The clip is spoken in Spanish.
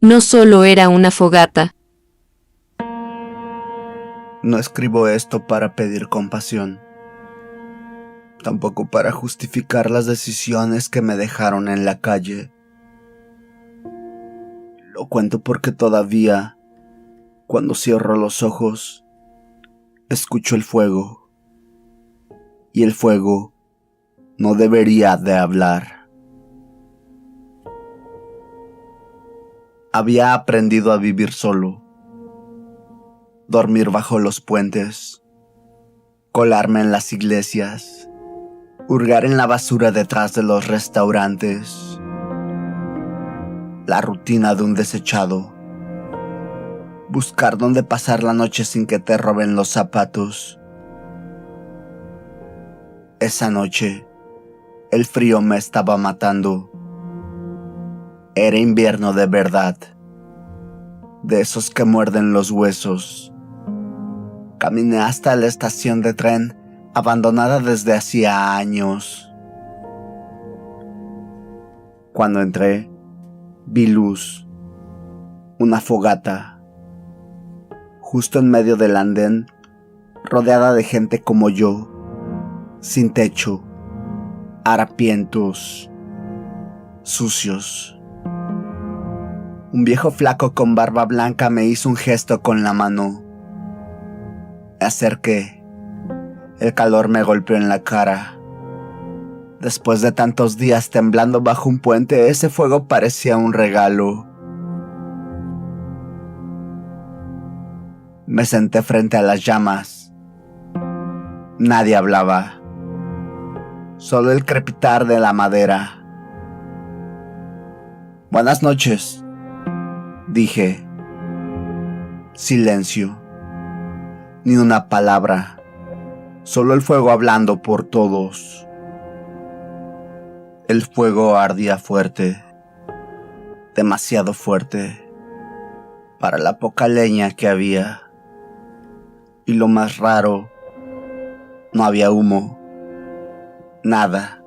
no solo era una fogata. No escribo esto para pedir compasión, tampoco para justificar las decisiones que me dejaron en la calle. Lo cuento porque todavía, cuando cierro los ojos, escucho el fuego. Y el fuego no debería de hablar. Había aprendido a vivir solo, dormir bajo los puentes, colarme en las iglesias, hurgar en la basura detrás de los restaurantes. La rutina de un desechado. Buscar dónde pasar la noche sin que te roben los zapatos. Esa noche, el frío me estaba matando. Era invierno de verdad, de esos que muerden los huesos. Caminé hasta la estación de tren, abandonada desde hacía años. Cuando entré, vi luz, una fogata, justo en medio del andén, rodeada de gente como yo, sin techo, harapientos, sucios. Un viejo flaco con barba blanca me hizo un gesto con la mano. Me acerqué. El calor me golpeó en la cara. Después de tantos días temblando bajo un puente, ese fuego parecía un regalo. Me senté frente a las llamas. Nadie hablaba. Solo el crepitar de la madera. Buenas noches, dije. Silencio. Ni una palabra. Solo el fuego hablando por todos. El fuego ardía fuerte. Demasiado fuerte. Para la poca leña que había. Y lo más raro, no había humo. Nada.